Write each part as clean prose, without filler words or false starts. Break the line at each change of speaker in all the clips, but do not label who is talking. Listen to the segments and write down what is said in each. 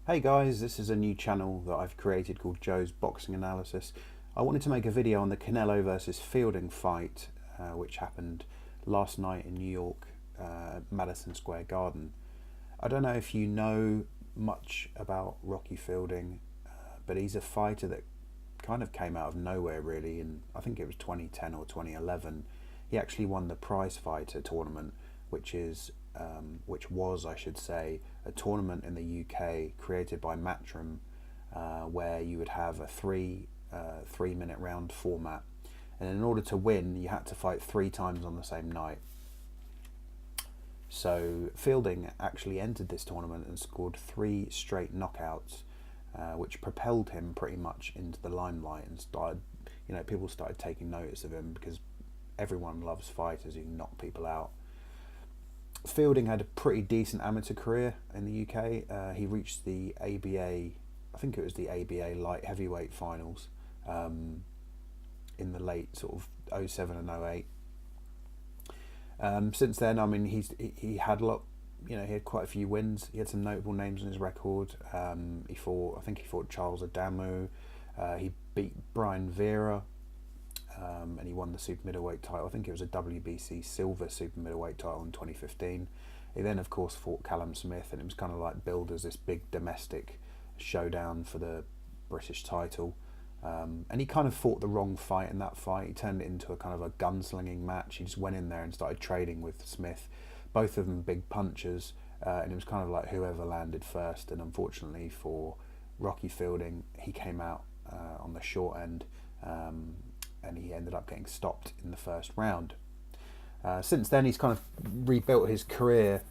Hey guys, this is a new channel that I've created called Joe's Boxing Analysis. I wanted to make a video on the Canelo versus Fielding fight, which happened last night in New York, Madison Square Garden. I don't know if you know much about Rocky Fielding, but he's a fighter that kind of came out of nowhere really, and I think it was 2010 or 2011. He actually won the prize fighter tournament, which was, I should say, a tournament in the UK created by Matchroom, where you would have a three-minute round format, and in order to win, you had to fight 3 times on the same night. So Fielding actually entered this tournament and scored 3 straight knockouts, which propelled him pretty much into the limelight, and people started taking notice of him because everyone loves fighters who knock people out. Fielding had a pretty decent amateur career in the UK. He reached the ABA, I think it was the ABA light heavyweight finals in the late sort of 07 and 08. Since then, I mean, he had he had quite a few wins. He had some notable names on his record. I think he fought Charles Adamu. He beat Brian Vera. And he won the Super Middleweight title. I think it was a WBC Silver Super Middleweight title in 2015. He then, of course, fought Callum Smith, and it was kind of like billed as this big domestic showdown for the British title. And he kind of fought the wrong fight in that fight. He turned it into a kind of a gunslinging match. He just went in there and started trading with Smith. Both of them big punchers, and it was kind of like whoever landed first. And unfortunately for Rocky Fielding, he came out on the short end. And he ended up getting stopped in the first round. Since then, he's kind of rebuilt his career.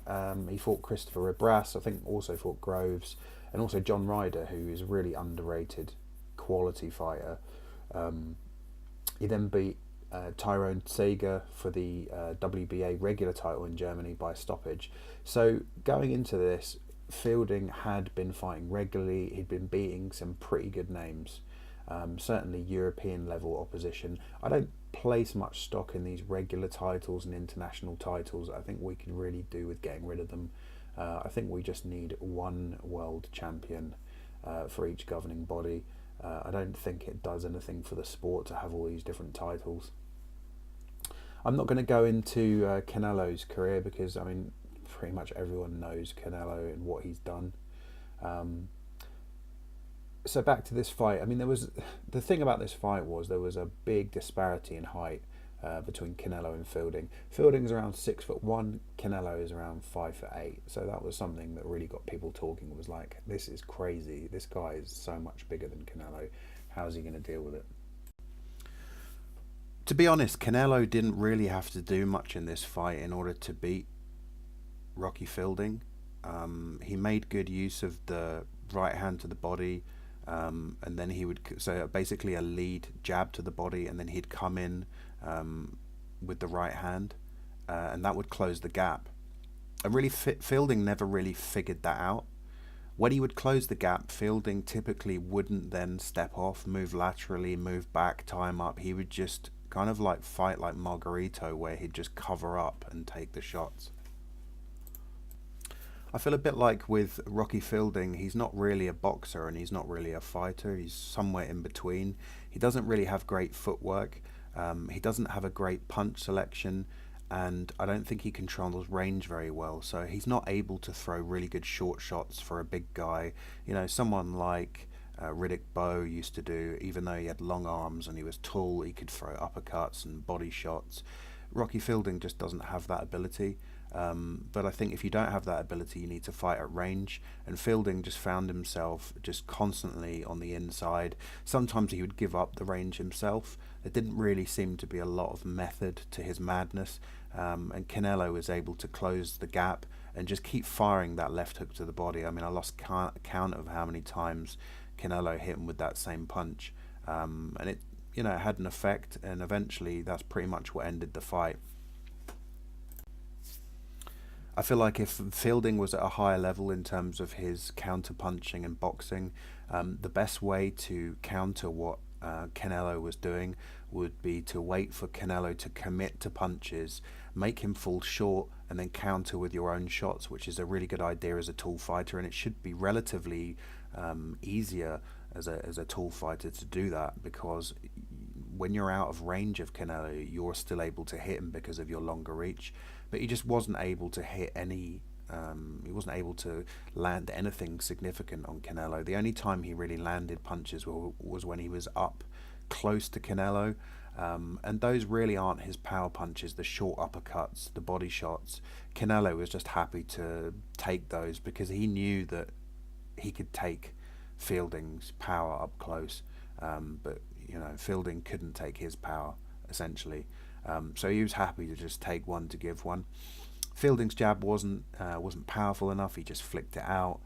He fought Christopher Rebras, I think also fought Groves, and also John Ryder, who is a really underrated quality fighter. He then beat Tyrone Seger for the WBA regular title in Germany by stoppage. So going into this, Fielding had been fighting regularly. He'd been beating some pretty good names. Certainly European level opposition. I don't place much stock in these regular titles and international titles. I think we can really do with getting rid of them. I think we just need one world champion for each governing body. I don't think it does anything for the sport to have all these different titles. I'm not going to go into Canelo's career because, I mean, pretty much everyone knows Canelo and what he's done. So back to this fight. I mean, the thing about this fight was there was a big disparity in height between Canelo and Fielding. Fielding's around 6'1", Canelo is around 5'8". So that was something that really got people talking. It was like, this is crazy. This guy is so much bigger than Canelo. How's he going to deal with it? To be honest, Canelo didn't really have to do much in this fight in order to beat Rocky Fielding. He made good use of the right hand to the body. And then he would, so basically a lead jab to the body, and then he'd come in with the right hand, and that would close the gap. And really, Fielding never really figured that out. When he would close the gap, Fielding typically wouldn't then step off, move laterally, move back, tie him up. He would just kind of like fight like Margarito, where he'd just cover up and take the shots. I feel a bit like with Rocky Fielding, he's not really a boxer and he's not really a fighter. He's somewhere in between. He doesn't really have great footwork. He doesn't have a great punch selection, and I don't think he controls range very well. So he's not able to throw really good short shots for a big guy. You know, someone like Riddick Bowe used to do. Even though he had long arms and he was tall, he could throw uppercuts and body shots. Rocky Fielding just doesn't have that ability. But I think if you don't have that ability, you need to fight at range, and Fielding just found himself just constantly on the inside. Sometimes he would give up the range himself. There didn't really seem to be a lot of method to his madness, and Canelo was able to close the gap and just keep firing that left hook to the body. I mean, I lost count of how many times Canelo hit him with that same punch, and it had an effect, and eventually that's pretty much what ended the fight. I feel like if Fielding was at a higher level in terms of his counter punching and boxing, the best way to counter what Canelo was doing would be to wait for Canelo to commit to punches, make him fall short, and then counter with your own shots, which is a really good idea as a tall fighter, and it should be relatively easier as a tall fighter to do that, because when you're out of range of Canelo, you're still able to hit him because of your longer reach. But he just wasn't able to hit any. He wasn't able to land anything significant on Canelo. The only time he really landed punches was when he was up close to Canelo, and those really aren't his power punches, the short uppercuts, the body shots. Canelo was just happy to take those because he knew that he could take Fielding's power up close, but Fielding couldn't take his power, essentially. So he was happy to just take one to give one. Fielding's jab wasn't powerful enough. He just flicked it out.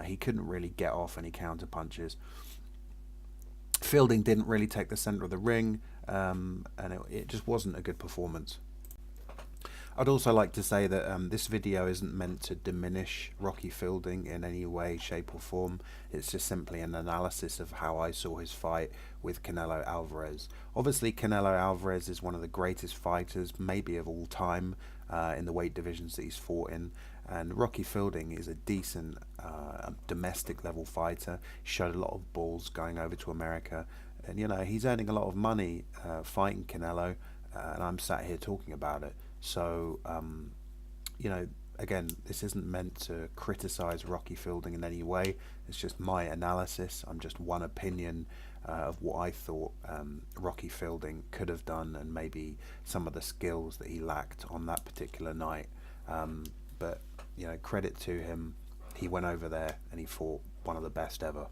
He couldn't really get off any counter punches. Fielding didn't really take the center of the ring, and it just wasn't a good performance. I'd also like to say that this video isn't meant to diminish Rocky Fielding in any way, shape or form. It's just simply an analysis of how I saw his fight with Canelo Alvarez. Obviously, Canelo Alvarez is one of the greatest fighters, maybe of all time, in the weight divisions that he's fought in. And Rocky Fielding is a decent domestic level fighter. He showed a lot of balls going over to America. And, he's earning a lot of money fighting Canelo, and I'm sat here talking about it. So, again, this isn't meant to criticize Rocky Fielding in any way. It's just my analysis. I'm just one opinion of what I thought Rocky Fielding could have done, and maybe some of the skills that he lacked on that particular night. But, credit to him. He went over there and he fought one of the best ever.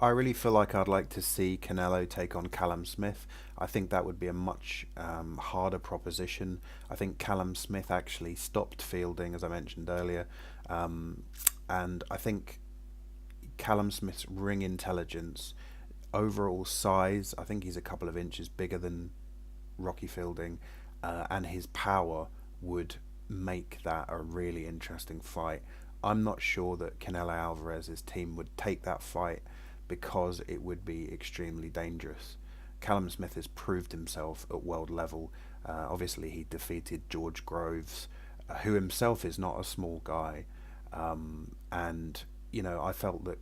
I really feel like I'd like to see Canelo take on Callum Smith. I think that would be a much harder proposition. I think Callum Smith actually stopped Fielding, as I mentioned earlier, and I think Callum Smith's ring intelligence, overall size, I think he's a couple of inches bigger than Rocky Fielding, and his power would make that a really interesting fight. I'm not sure that Canelo Alvarez's team would take that fight, because it would be extremely dangerous. Callum Smith has proved himself at world level. Obviously, he defeated George Groves, who himself is not a small guy. And, I felt that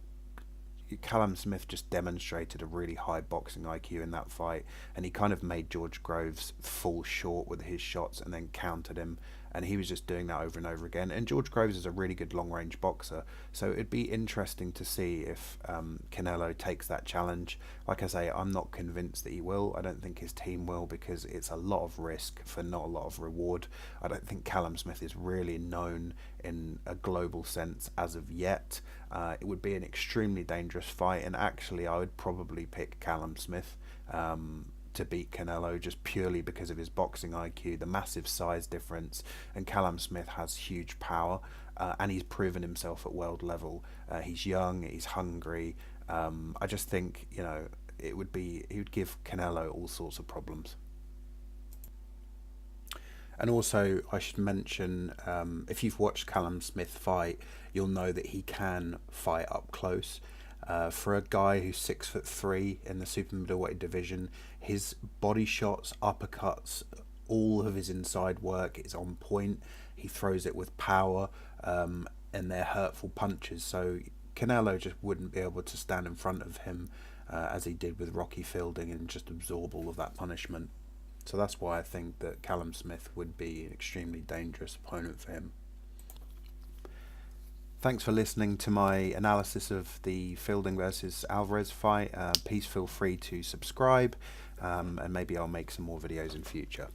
Callum Smith just demonstrated a really high boxing IQ in that fight, and he kind of made George Groves fall short with his shots and then countered him, and he was just doing that over and over again. And George Groves is a really good long-range boxer, so it'd be interesting to see if Canelo takes that challenge. Like I say, I'm not convinced that he will. I don't think his team will, because it's a lot of risk for not a lot of reward. I don't think Callum Smith is really known in a global sense as of yet. It would be an extremely dangerous fight, and actually I would probably pick Callum Smith to beat Canelo, just purely because of his boxing IQ, the massive size difference, and Callum Smith has huge power, and he's proven himself at world level. He's young, he's hungry. I just think he would give Canelo all sorts of problems. And also, I should mention, if you've watched Callum Smith fight, you'll know that he can fight up close. For a guy who's 6'3" in the super middleweight division, his body shots, uppercuts, all of his inside work is on point. He throws it with power, and they're hurtful punches. So Canelo just wouldn't be able to stand in front of him as he did with Rocky Fielding and just absorb all of that punishment. So that's why I think that Callum Smith would be an extremely dangerous opponent for him. Thanks for listening to my analysis of the Fielding versus Alvarez fight. Please feel free to subscribe, and maybe I'll make some more videos in future.